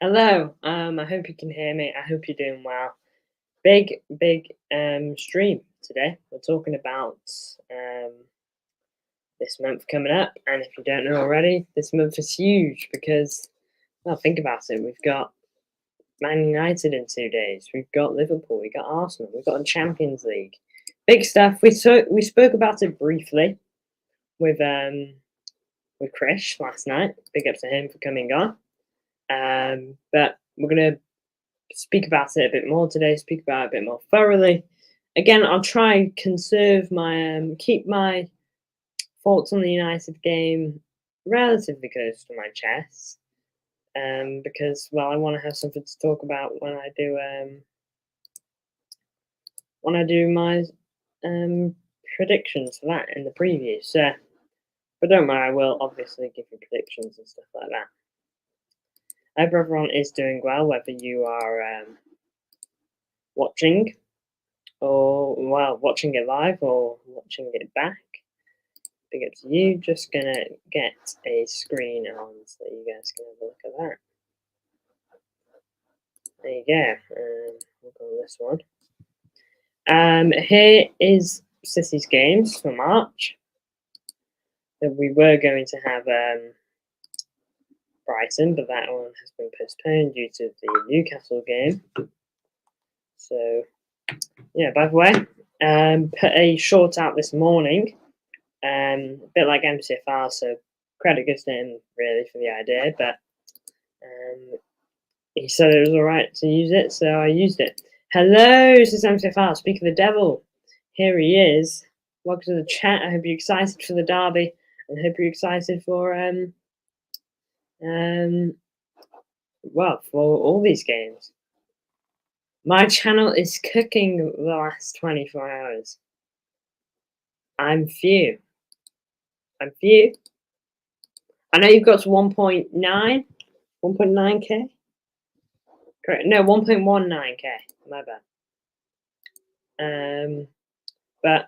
Hello. I hope you can hear me. I hope you're doing well. Big stream today. We're talking about um this month coming up, and if you don't know already, this month is huge because, well, think about it. We've got Man United in 2 days. We've got Liverpool. We've got Arsenal. We've got the Champions League. Big stuff. We spoke about it briefly with Chris last night. Big up to him for coming on. But we're gonna speak about it a bit more today, speak about it a bit more thoroughly. Again, I'll try and conserve keep my thoughts on the United game relatively close to my chest, because, well, I want to have something to talk about when I do my um, predictions for that in the preview. But don't worry, I will obviously give you predictions and stuff like that. I hope everyone is doing well, whether you are watching or, well, watching it live or watching it back. Big up to you. Just gonna get a screen on so you guys can have a look at that. There you go. We'll go with this one. Here is City's games for March. That we were going to have Brighton, but that one has been postponed due to the Newcastle game. So, yeah, by the way, put a short out this morning, a bit like MCFR, so credit goes to him really for the idea, but he said it was alright to use it, so I used it. Hello, this is MCFR, speak of the devil. Here he is. Welcome to the chat. I hope you're excited for the derby, and I hope you're excited for well, for all these games. My channel is cooking the last 24 hours. I'm few. I know you've got to 1.9k. Correct. No, 1.19k. My bad. But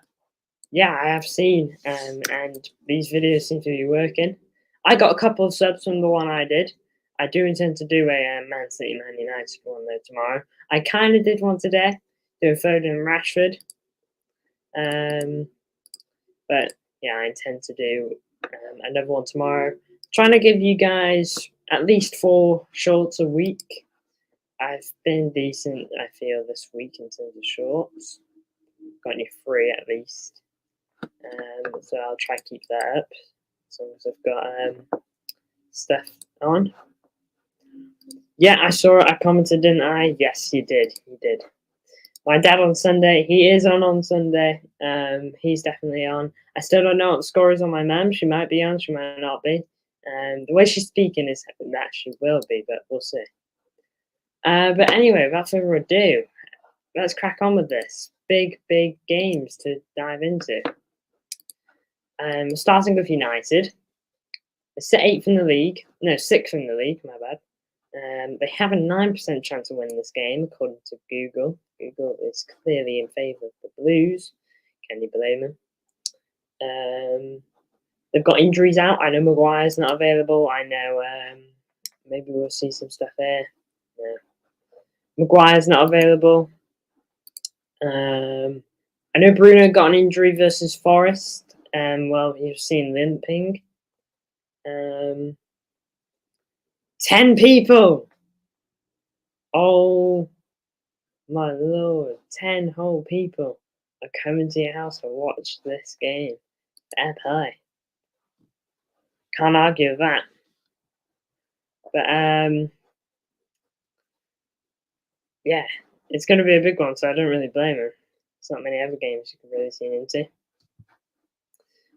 yeah, I have seen, and these videos seem to be working. I got a couple of subs from the one I did. I do intend to do a Man City Man United one though tomorrow. I kind of did one today, doing Foden and Rashford. But yeah, I intend to do another one tomorrow. Trying to give you guys at least 4 shorts a week. I've been decent, I feel, this week in terms of shorts. Got you 3 at least. So I'll try to keep that up as long as I've got stuff on. Yeah, I saw it. I commented, didn't I? Yes, you did. You did. My dad on Sunday. He is on Sunday. He's definitely on. I still don't know what the score is on my mum. She might be on. She might not be. The way she's speaking is that she will be, but we'll see. But anyway, without further ado, let's crack on with this. Big games to dive into. Starting with United. They're 8th in the league. No, 6th in the league, my bad. They have a 9% chance of winning this game, according to Google. Google is clearly in favour of the Blues. Can you blame them? They've got injuries out. I know Maguire's not available. I know maybe we'll see some stuff there. No. Maguire's not available. I know Bruno got an injury versus Forest. Well, you've seen limping. 10 people! Oh my lord, 10 whole people are coming to your house to watch this game. Fair play. Can't argue with that. But yeah, it's going to be a big one, so I don't really blame him. There's not many other games you can really tune into.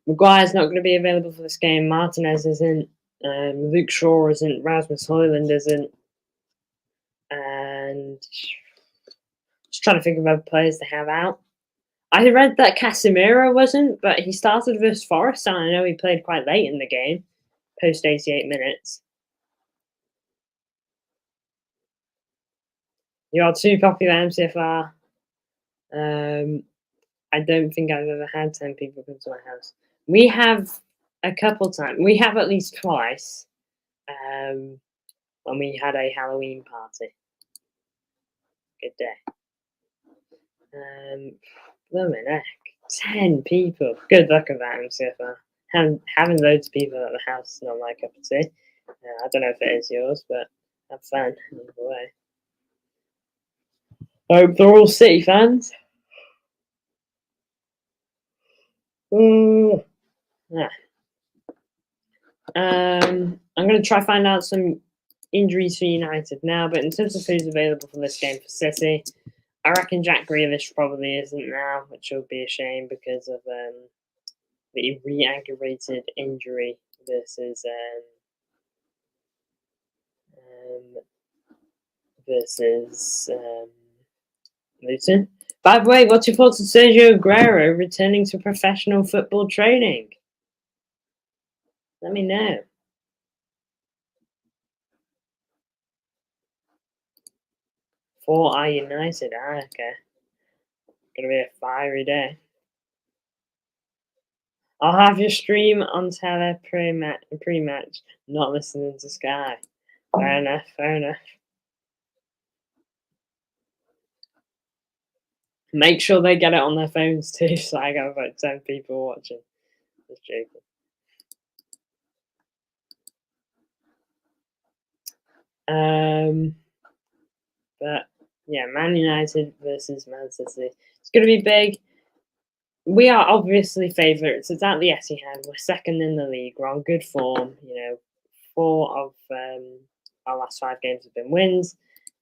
Maguire's not going to be available for this game. Martinez isn't. Luke Shaw isn't. Rasmus Højlund isn't. And just trying to think of other players to have out. I read that Casemiro wasn't, but he started versus Forest, and I know he played quite late in the game, post 88 minutes. You are too popular, MCFR. I don't think I've ever had 10 people come to my house. We have a couple times. We have at least twice. when we had a Halloween party. Good day. Blooming heck. 10 people. Good luck with that, so far. Having loads of people at the house is not my cup of tea. I don't know if it is yours, but have fun either way. I hope they're all City fans. Yeah. I'm going to try find out some injuries for United now, but in terms of who's available for this game for City, I reckon Jack Grealish probably isn't now, which will be a shame because of the re-aggravated injury versus Luton. By the way, what's your thoughts on Sergio Aguero returning to professional football training? Let me know. For our United, okay. Gonna be a fiery day. I'll have your stream on tele pre-match, not listening to Sky. Fair enough, fair enough. Make sure they get it on their phones too, so I got about 10 people watching. Just joking. But yeah, Man United versus Man City. It's going to be big. We are obviously favourites. It's at the Etihad. We're second in the league. We're on good form. 4 of our last 5 games have been wins,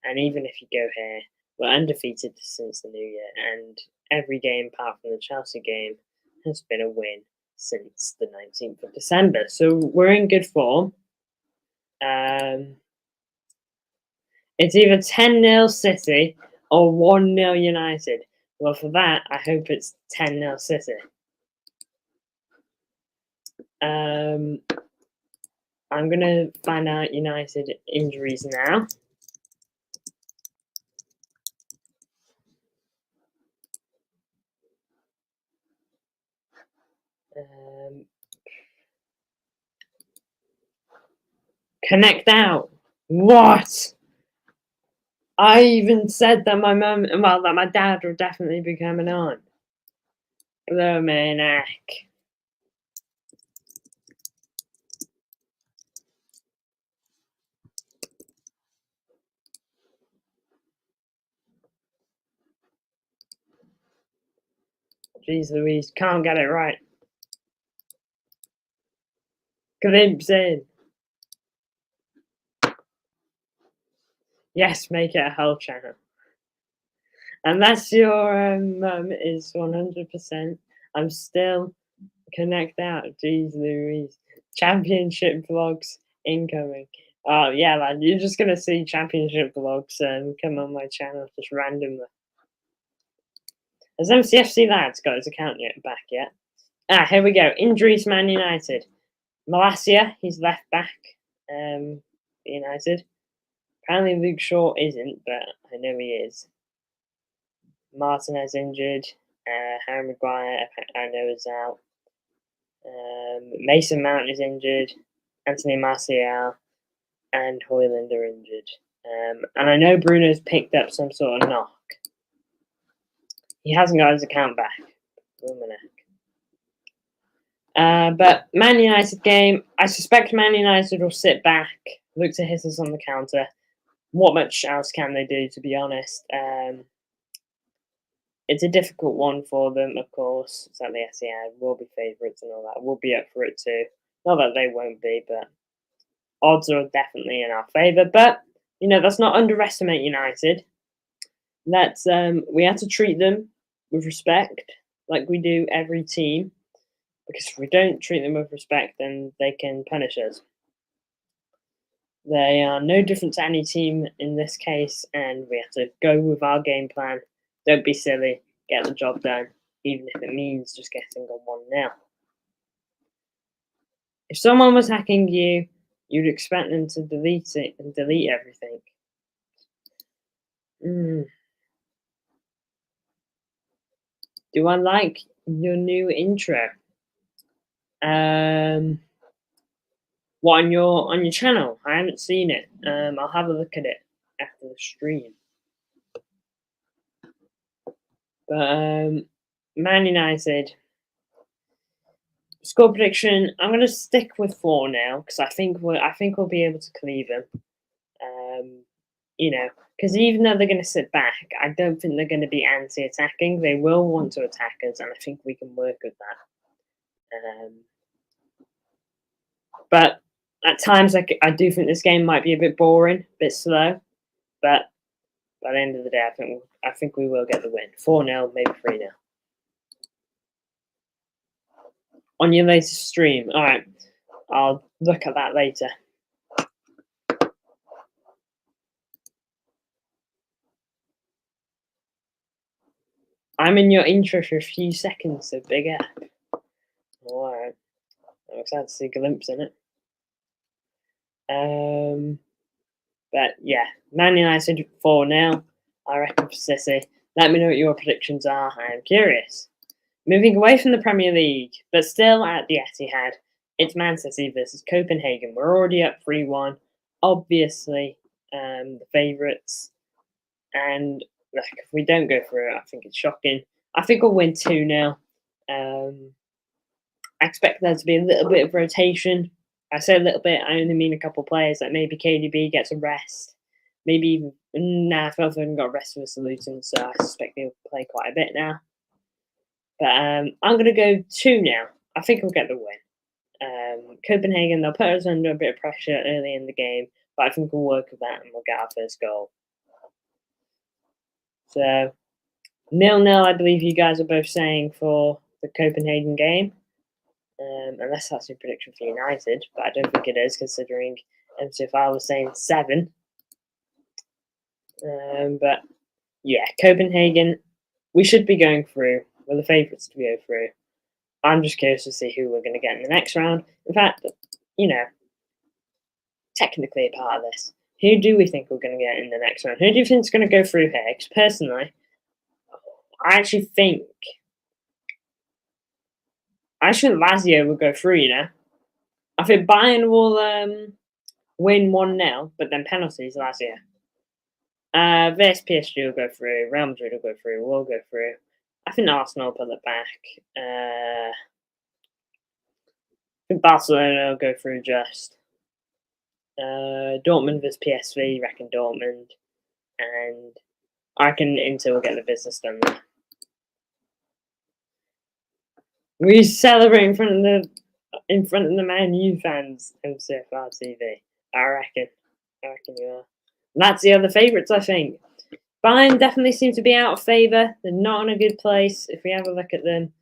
and even if you go here, we're undefeated since the new year. And every game apart from the Chelsea game has been a win since the 19th of December. So we're in good form. It's either 10-0 City or 1-0 United. Well, for that, I hope it's 10-0 City. I'm going to find out United injuries now. Connect out. What? I even said that that my dad would definitely be coming on. Blooming heck. Jeez Louise, can't get it right. Glimpse in. Yes, make it a whole channel. Unless your mum is 100%, I'm still connect out. Jeez Louise. Championship vlogs incoming. Oh, yeah, man. You're just going to see championship vlogs come on my channel just randomly. Has MCFC Lads got his account back yet? Here we go. Injuries, Man United. Malacia, he's left back. United. Apparently Luke Shaw isn't, but I know he is. Martinez injured. Harry Maguire, I know is out. Mason Mount is injured. Anthony Martial and Højlund are injured. And I know Bruno's picked up some sort of knock. He hasn't got his account back. But Man United game, I suspect Man United will sit back, look to hit us on the counter. What much else can they do, to be honest? It's a difficult one for them, of course. It's at the Etihad. We'll be favourites and all that. We'll be up for it too. Not that they won't be, but odds are definitely in our favour. But, let's not underestimate United. We have to treat them with respect, like we do every team. Because if we don't treat them with respect, then they can punish us. They are no different to any team in this case, and we have to go with our game plan. Don't be silly. Get the job done, even if it means just getting on 1-0. If someone was hacking you, you'd expect them to delete it and delete everything. Do I like your new intro? What on your channel? I haven't seen it. I'll have a look at it after the stream. But Man United score prediction. I'm going to stick with 4-0 because I think we'll be able to cleave them. Because even though they're going to sit back, I don't think they're going to be anti-attacking. They will want to attack us, and I think we can work with that. But at times, I do think this game might be a bit boring, a bit slow. But by the end of the day, I think we will get the win. 4-0, maybe 3-0. On your latest stream. All right. I'll look at that later. I'm in your intro for a few seconds, so big up. All right. I'm excited to see a glimpse in it. But yeah, Man United 4-0. I reckon for City. Let me know what your predictions are. I am curious. Moving away from the Premier League, but still at the Etihad, it's Man City versus Copenhagen. We're already up 3-1. Obviously, the favourites. And look, if we don't go through it, I think it's shocking. I think we'll win 2-0. I expect there to be a little bit of rotation. I say a little bit, I only mean a couple of players. Like maybe KDB gets a rest. Maybe even Phil Foden got a rest for Salutin, so I suspect he'll play quite a bit now. But I'm going to go 2-0. I think we'll get the win. Copenhagen, they'll put us under a bit of pressure early in the game, but I think we'll work with that and we'll get our first goal. So 0-0, I believe you guys are both saying for the Copenhagen game. Unless that's your prediction for United, but I don't think it is, considering MCFR was saying 7. But yeah, Copenhagen, we should be going through. We're the favourites to go through. I'm just curious to see who we're going to get in the next round. In fact, technically a part of this. Who do we think we're going to get in the next round? Who do you think is going to go through here? Because personally, I actually think Lazio will go through, I think Bayern will win 1-0, but then penalties, Lazio. Versus PSG will go through. Real Madrid will go through. We'll go through. I think Arsenal will pull it back. I think Barcelona will go through just. Dortmund versus PSV, reckon Dortmund. And I reckon Inter will get the business done there. We celebrate in front of the Man U fans, MCFR TV. I reckon you are. And that's the other favourites, I think. Bayern definitely seem to be out of favour. They're not in a good place. If we have a look at them,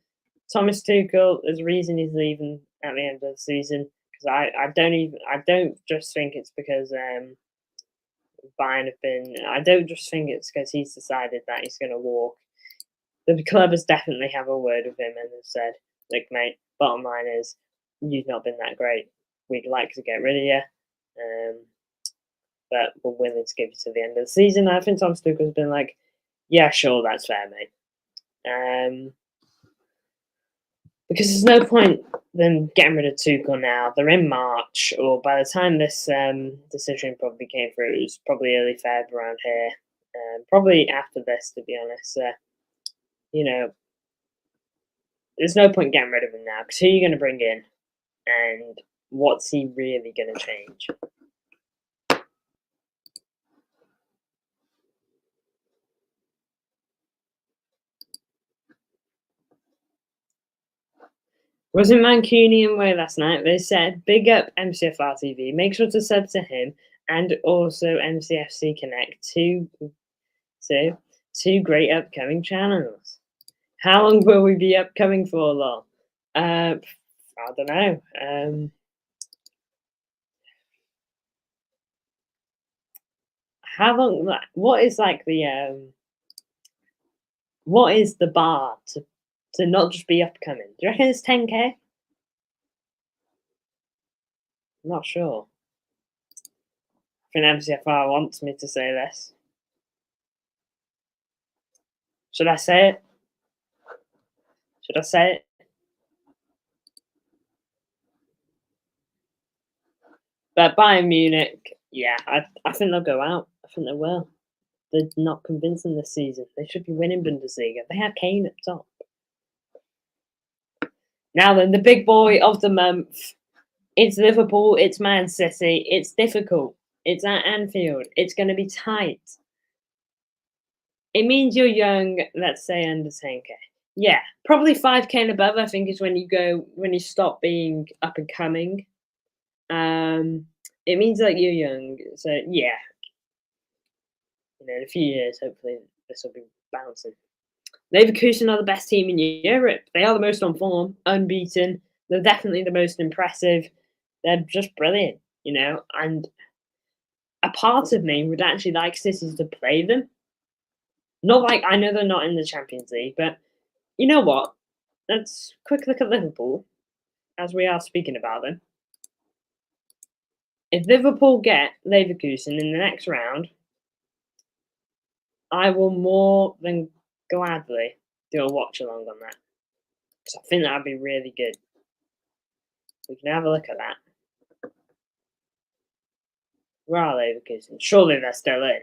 Thomas Tuchel, there's a reason he's leaving at the end of the season. Because I don't just think it's because Bayern have been. I don't just think it's because he's decided that he's going to walk. The club has definitely have a word with him and have said, "Look, mate, bottom line is you've not been that great. We'd like to get rid of you, but we're willing to give you to the end of the season." I think Tom Tuchel's been like, "Yeah, sure, that's fair, mate." Because there's no point them getting rid of Tuchel now. They're in March, or by the time this decision probably came through, it was probably early Feb around here. Probably after this, to be honest. There's no point getting rid of him now, because who are you going to bring in? And what's he really going to change? Was in Mancunian way last night. They said, big up MCFR TV. Make sure to sub to him and also MCFC Connect. Two great upcoming channels. How long will we be upcoming for, lol? I don't know. How long? What is like the what is the bar to not just be upcoming? Do you reckon it's 10K? I'm not sure. I think MCFR wants me to say this. Should I say it? Should I say it? But Bayern Munich, yeah, I think they'll go out. I think they will. They're not convincing this season. They should be winning Bundesliga. They have Kane at top. Now then, the big boy of the month. It's Liverpool. It's Man City. It's difficult. It's at Anfield. It's going to be tight. It means you're young. Let's say under 10k. Yeah, probably 5k and above. I think is when you stop being up and coming. It means that you're young. So yeah, in a few years, hopefully this will be bouncing. Leverkusen are the best team in Europe. They are the most on form, unbeaten. They're definitely the most impressive. They're just brilliant, and a part of me would actually like City to play them. Not like I know they're not in the Champions League, but you know what? Let's quick look at Liverpool as we are speaking about them. If Liverpool get Leverkusen in the next round, I will more than gladly do a watch along on that. So I think that'd be really good. We can have a look at that. Where are Leverkusen? Surely they're still in.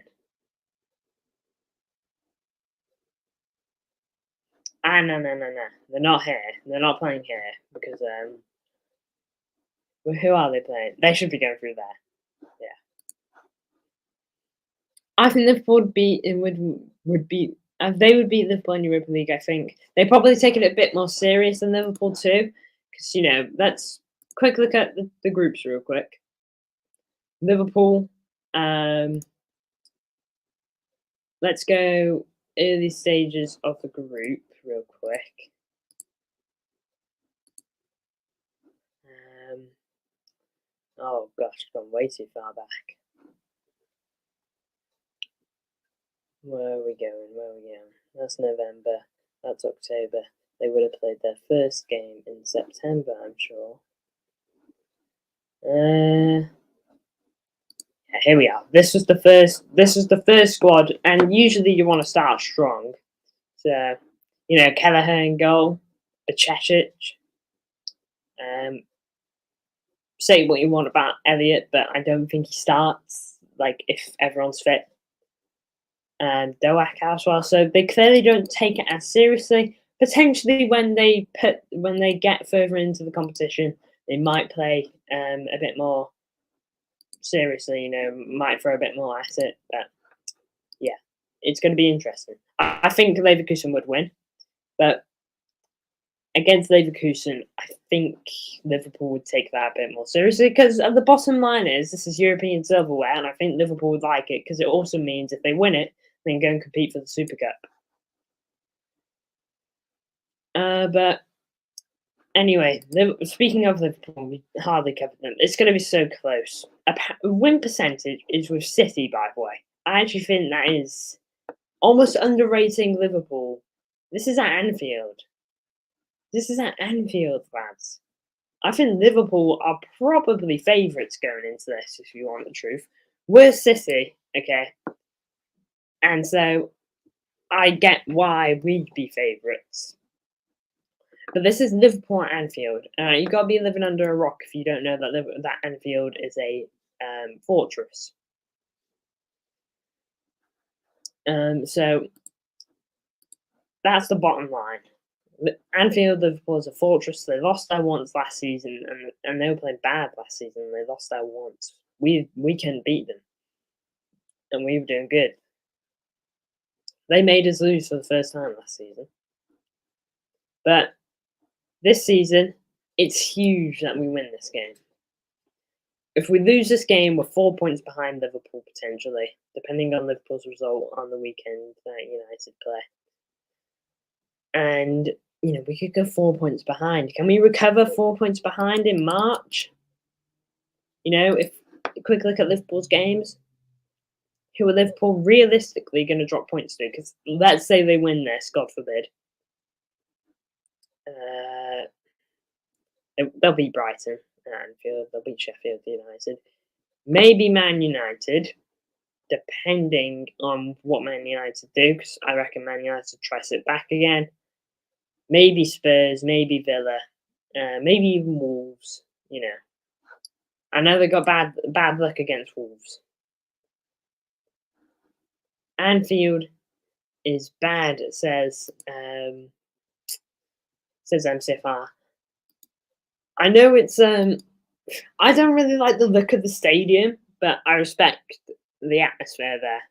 No. They're not here. They're not playing here because who are they playing? They should be going through there. Yeah. I think Liverpool would beat they would beat Liverpool in Europa League. I think they probably take it a bit more serious than Liverpool too, because let's quick look at the groups real quick. Liverpool, let's go early stages of the group real quick. Oh gosh, gone way too far back. Where are we going? That's November. That's October. They would have played their first game in September, I'm sure. Here we are. This was the first squad, and usually you want to start strong. So, Kelleher in goal, Bachecic. Say what you want about Elliott, but I don't think he starts. Like if everyone's fit. Doak as well. So they clearly don't take it as seriously. Potentially, when they get further into the competition, they might play a bit more seriously. Might throw a bit more at it. But yeah, it's going to be interesting. I think Leverkusen would win, but against Leverkusen, I think Liverpool would take that a bit more seriously because the bottom line is this is European silverware, and I think Liverpool would like it because it also means if they win it, they can go and compete for the Super Cup. But anyway, speaking of Liverpool, we hardly covered them. It's going to be so close. Win percentage is with City, by the way. I actually think that is almost underrating Liverpool. This is at Anfield. Lads. I think Liverpool are probably favourites going into this, if you want the truth. We're City, okay? And so I get why we'd be favourites. But this is Liverpool at Anfield. You've got to be living under a rock if you don't know that Anfield is a fortress. So that's the bottom line. Anfield, Liverpool is a fortress. They lost there once last season, and they were playing bad last season. They lost there once. We can beat them, and we were doing good. They made us lose for the first time last season, but this season it's huge that we win this game. If we lose this game, we're 4 points behind Liverpool potentially, depending on Liverpool's result on the weekend that United play. And we could go 4 points behind. Can we recover 4 points behind in March? If a quick look at Liverpool's games, who are Liverpool realistically going to drop points to? Because let's say they win this, God forbid. They'll beat Brighton at Anfield. They'll beat Sheffield United. Maybe Man United, depending on what Man United do, because I reckon Man United try to sit back again. Maybe Spurs, maybe Villa, maybe even Wolves, I know they got bad luck against Wolves. Anfield is bad, says MCFR. I know it's I don't really like the look of the stadium, but I respect the atmosphere there.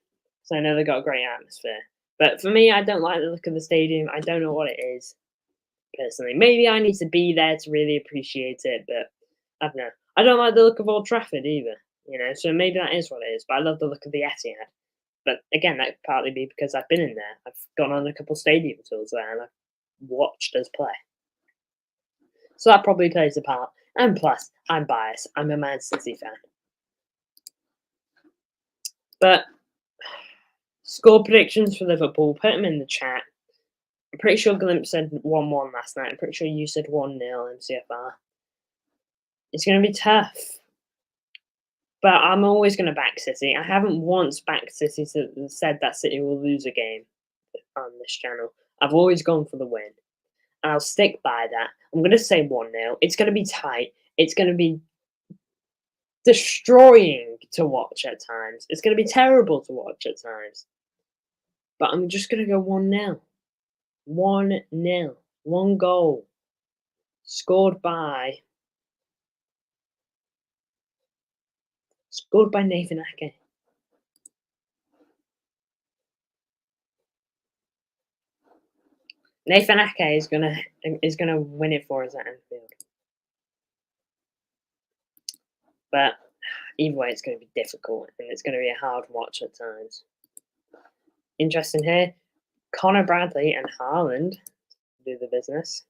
So I know they got a great atmosphere. But for me, I don't like the look of the stadium. I don't know what it is, personally. Maybe I need to be there to really appreciate it, but I don't know. I don't like the look of Old Trafford either, so maybe that is what it is. But I love the look of the Etihad. But again, that could partly be because I've been in there. I've gone on a couple stadium tours there and I've watched us play. So that probably plays a part. And plus, I'm biased. I'm a Man City fan. But score predictions for Liverpool, put them in the chat. I'm pretty sure Glimp said 1-1 last night. I'm pretty sure you said 1-0 MCFR. It's going to be tough. But I'm always going to back City. I haven't once backed City said that City will lose a game on this channel. I've always gone for the win. And I'll stick by that. I'm going to say 1-0. It's going to be tight. It's going to be destroying to watch at times. It's going to be terrible to watch at times. But I'm just going to go 1-0. 1-0. One goal. Scored by Nathan Ake. Nathan Ake is gonna win it for us at Anfield. But either way, it's going to be difficult and it's going to be a hard watch at times. Interesting here, Connor Bradley and Haaland do the business.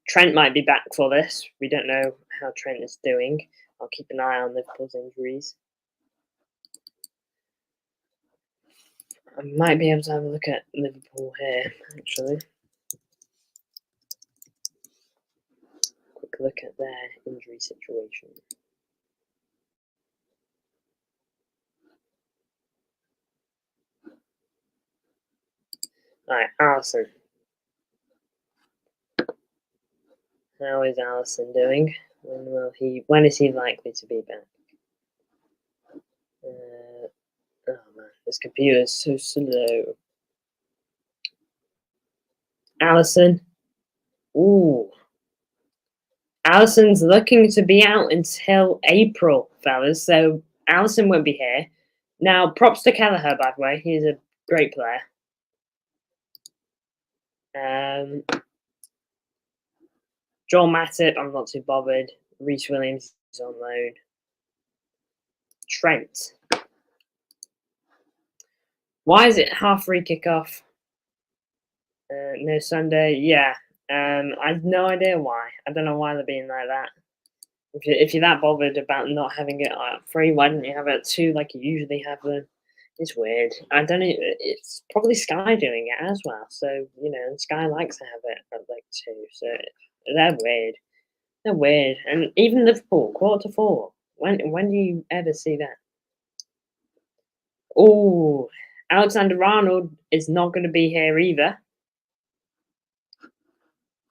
Trent might be back for this. We don't know how Trent is doing. I'll keep an eye on Liverpool's injuries. I might be able to have a look at Liverpool here, actually. Quick look at their injury situation. Alright, Alisson. How is Alisson doing? When is he likely to be back? Oh man, this computer is so slow. Alisson. Ooh. Alisson's looking to be out until April, fellas. So Alisson won't be here. Now, props to Kelleher, by the way. He's a great player. Joel Matip, I'm not too bothered. Reece Williams is on loan. Trent. Why is it half free kickoff? No Sunday. Yeah. I have no idea why. I don't know why they're being like that. If you're that bothered about not having it at 3, why didn't you have it at 2 like you usually have them? It's weird. I don't know. It's probably Sky doing it as well. So, Sky likes to have it at like 2. So they're weird. They're weird. And even Liverpool, 3:45. When do you ever see that? Oh, Alexander-Arnold is not going to be here either.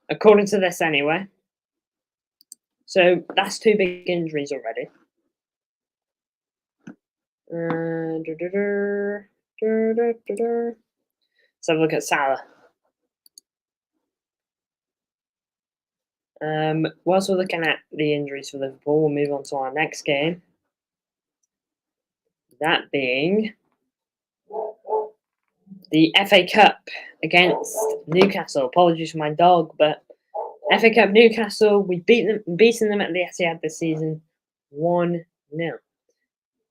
According to this anyway. So that's 2 big injuries already. Let's have a look at Salah. Whilst we're looking at the injuries for Liverpool, we'll move on to our next game. That being the FA Cup against Newcastle. Apologies for my dog, but FA Cup Newcastle, we've beaten them at the Etihad this season 1-0.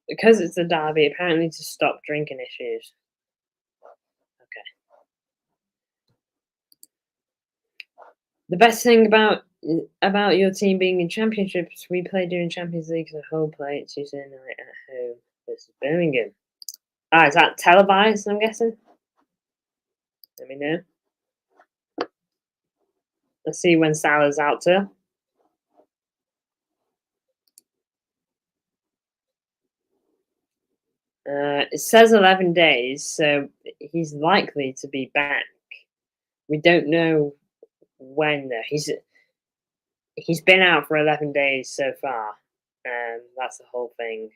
Because it's a derby, apparently to stop drinking issues. Okay. The best thing about your team being in championships, we play during Champions League as a whole play Tuesday night at home versus Birmingham. Is that televised, I'm guessing? Let me know. Let's see when Salah's out to. It says 11 days, so he's likely to be back. We don't know when though. He's been out for 11 days so far. That's the whole thing.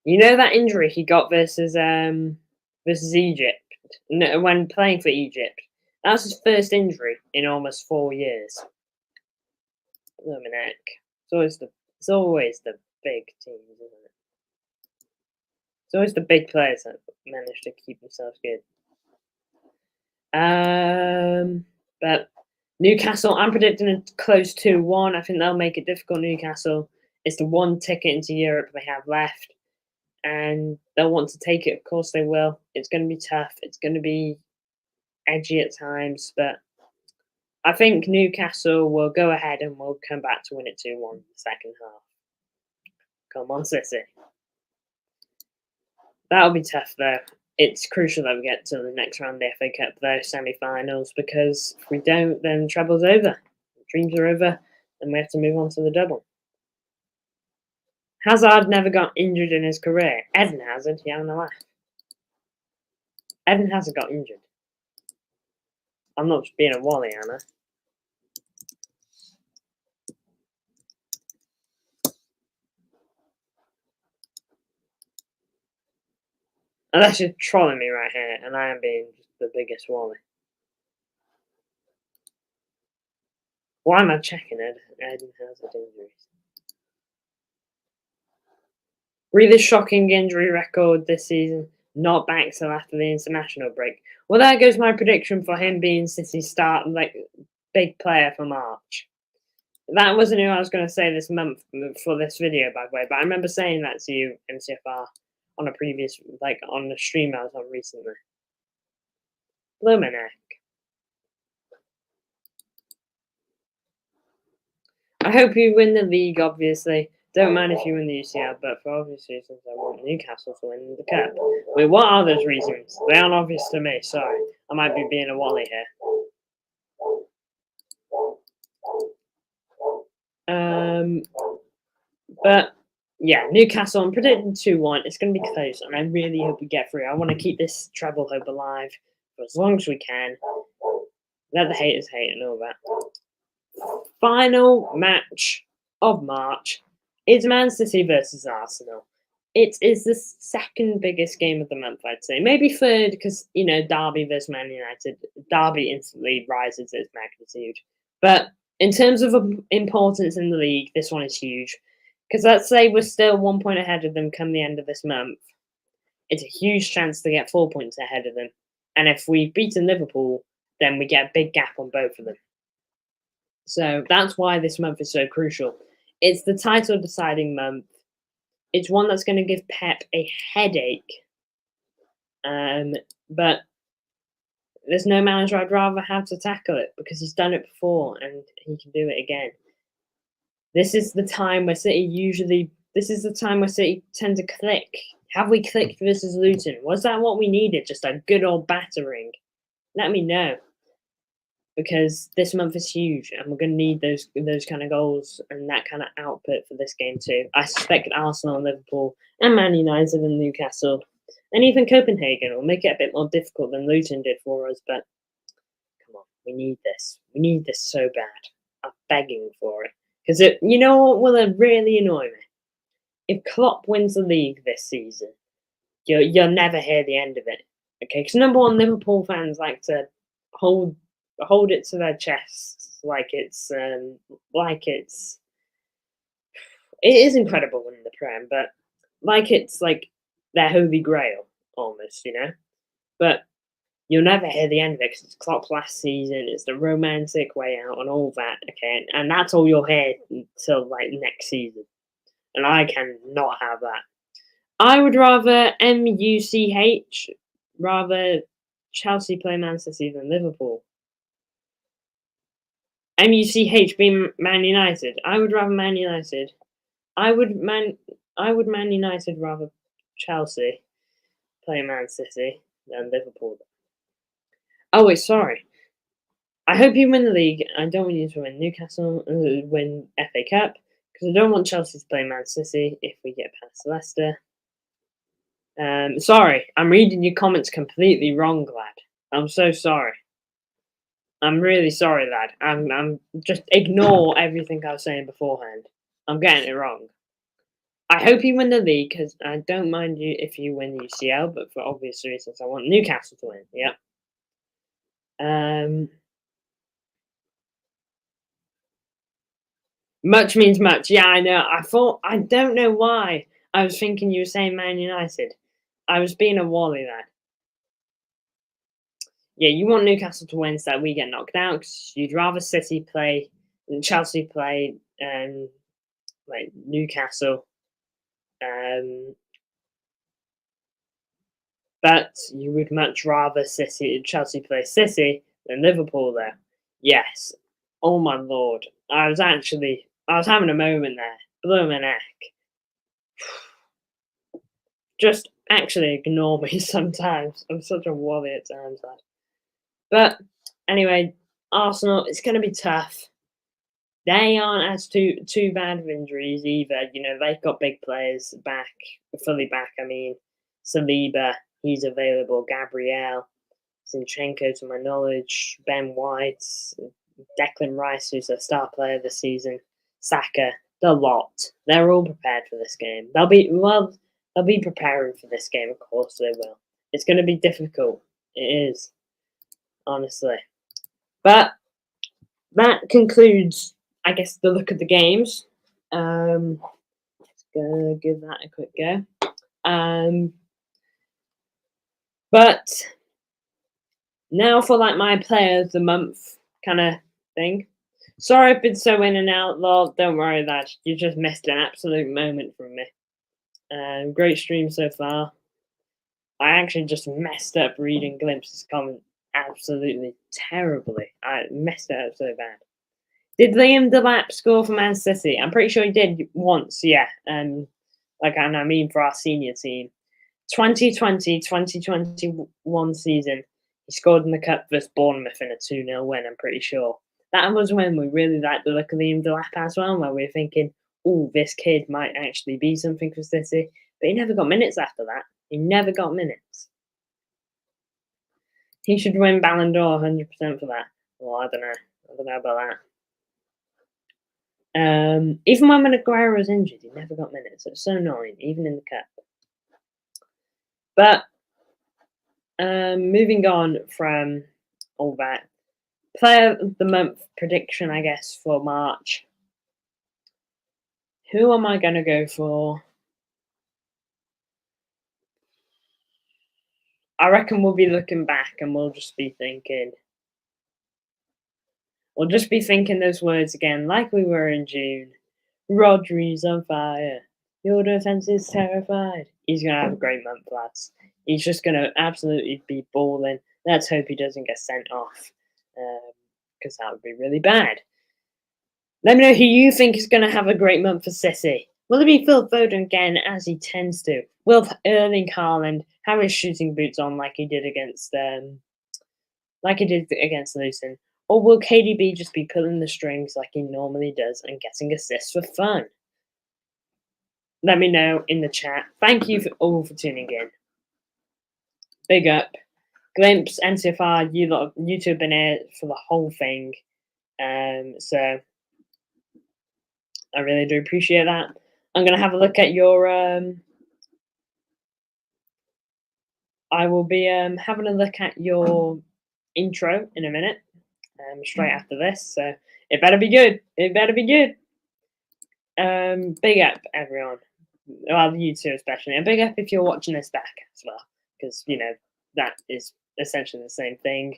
You know that injury he got versus Egypt when playing for Egypt. That's his first injury in almost 4 years. Luminek. It's always the big teams, isn't it? It's always the big players that manage to keep themselves good. But Newcastle, I'm predicting a close 2-1. I think they'll make it difficult. Newcastle, it's the one ticket into Europe they have left, and they'll want to take it. Of course, they will. It's going to be tough. It's going to be edgy at times, but I think Newcastle will go ahead and will come back to win it 2-1 in the second half. Come on, City. That'll be tough, though. It's crucial that we get to the next round of the FA Cup, though, semi-finals, because if we don't, then trouble's over. Dreams are over, and we have to move on to the double. Hazard never got injured in his career. Eden Hazard, yeah, on the laugh. Eden Hazard got injured. I'm not just being a wally, Anna. Unless you're trolling me right here, and I am being just the biggest wally. Why am I checking Eden Hazard injuries? Really shocking injury record this season. Not back till after the international break. Well, there goes my prediction for him being City's start, big player for March. That wasn't who I was going to say this month for this video, by the way, but I remember saying that to you, MCFR, on a previous, on the stream I was on recently. Luminek. I hope you win the league, obviously. Don't mind if you win the UCL, but for obvious reasons, I want Newcastle to win the Cup. Wait, what are those reasons? They aren't obvious to me, sorry. I might be being a wally here. But, yeah, Newcastle, I'm predicting 2-1. It's going to be close, and I really hope we get through. I want to keep this treble hope alive for as long as we can. Let the haters hate and all that. Final match of March is Man City versus Arsenal. It is the second biggest game of the month, I'd say. Maybe third, because, Derby versus Man United. Derby instantly rises its magnitude. But in terms of importance in the league, this one is huge. Because let's say we're still 1 point ahead of them come the end of this month. It's a huge chance to get 4 points ahead of them. And if we've beaten Liverpool, then we get a big gap on both of them. So that's why this month is so crucial. It's the title deciding month. It's one that's going to give Pep a headache. But there's no manager I'd rather have to tackle it because he's done it before and he can do it again. This is the time where City tend to click. Have we clicked versus Luton? Was that what we needed? Just a good old battering? Let me know. Because this month is huge and we're going to need those kind of goals and that kind of output for this game too. I suspect Arsenal and Liverpool and Man United and Newcastle and even Copenhagen will make it a bit more difficult than Luton did for us, but come on, we need this. We need this so bad. I'm begging for it. Because you know what will really annoy me? If Klopp wins the league this season, you'll never hear the end of it. Okay, because number one, Liverpool fans like to hold it to their chests it is incredible winning the Prem, but it's their holy grail almost, But you'll never hear the end of it because it's Klopp's last season. It's the romantic way out and all that. Okay, and that's all you'll hear until next season, and I can not have that. I would rather rather Chelsea play Man City than Liverpool. MUCH being Man United. I would rather Man United. I would Man United rather Chelsea play Man City than Liverpool. Oh wait, sorry. I hope you win the league. I don't want you to win Newcastle, win FA Cup, because I don't want Chelsea to play Man City if we get past Leicester. Sorry, I'm reading your comments completely wrong, lad. I'm so sorry. I'm really sorry, lad. I'm just ignore everything I was saying beforehand. I'm getting it wrong. I hope you win the league because I don't mind you if you win UCL, but for obvious reasons, I want Newcastle to win. Yep. Much means much. Yeah, I know. I don't know why. I was thinking you were saying Man United. I was being a Wally lad. Yeah, you want Newcastle to win so that we get knocked out because you'd rather City play and Chelsea play like Newcastle. Um, but you would much rather Chelsea play City than Liverpool there. Yes. Oh my lord. I was having a moment there. Blew my neck. Just actually ignore me sometimes. I'm such a wally at times. Lad. But anyway, Arsenal, it's going to be tough. They aren't as too bad of injuries either. You know, they've got big players back, fully back. I mean, Saliba, he's available. Gabriel, Zinchenko, to my knowledge. Ben White, Declan Rice, who's a star player this season. Saka, the lot. They're all prepared for this game. They'll be preparing for this game. Of course they will. It's going to be difficult. It is, honestly. But that concludes, I guess, the look at the games. Just gonna give that a quick go. But now for like my player of the month kind of thing. Sorry I've been so in and out, lol. Don't worry, that you just missed an absolute moment from me. Great stream so far. I actually just messed up reading Glimpse's comment absolutely terribly. I messed it up so bad. Did Liam Delap score for Man City? I'm pretty sure he did once, yeah. I mean for our senior team. 2020-2021 season, he scored in the cup versus Bournemouth in a 2-0 win, I'm pretty sure. That was when we really liked the look of Liam Delap as well, where we were thinking, oh, this kid might actually be something for City. But he never got minutes after that. He never got minutes. He should win Ballon d'Or 100% for that. Well, I don't know. I don't know about that. Even when Aguero was injured, he never got minutes. It was so annoying, even in the cup. But moving on from all that, player of the month prediction, I guess, for March. Who am I going to go for? I reckon we'll be looking back and we'll just be thinking those words again, like we were in June. Rodri's on fire. Your defense is terrified. He's going to have a great month, lads. He's just going to absolutely be balling. Let's hope he doesn't get sent off, because that would be really bad. Let me know who you think is going to have a great month for City. Will it be Phil Foden again, as he tends to? Will Erling Haaland have his shooting boots on like he did against Luton? Or will KDB just be pulling the strings like he normally does and getting assists for fun? Let me know in the chat. Thank you all for tuning in. Big up. Glimpse, NCFR, you two have been here for the whole thing. So I really do appreciate that. I'm going to have a look at your... I will be having a look at your intro in a minute, straight after this. So it better be good. It better be good. Big up, everyone. Well, you two especially. And big up if you're watching this back as well, because, you know, that is essentially the same thing.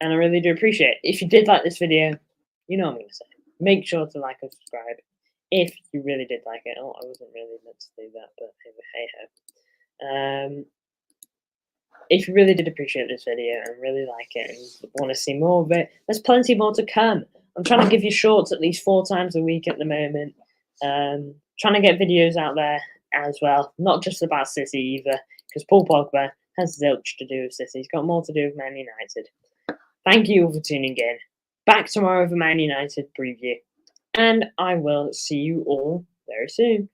And I really do appreciate it. If you did like this video, you know what I'm going to say. Make sure to like and subscribe if you really did like it. Oh, I wasn't really meant to do that, but hey ho. If you really did appreciate this video and really like it and want to see more of it, there's plenty more to come. I'm trying to give you shorts at least 4 times a week at the moment. Trying to get videos out there as well, not just about City either, because Paul Pogba has zilch to do with City. He's got more to do with Man United. Thank you all for tuning in. Back tomorrow with a Man United preview. And I will see you all very soon.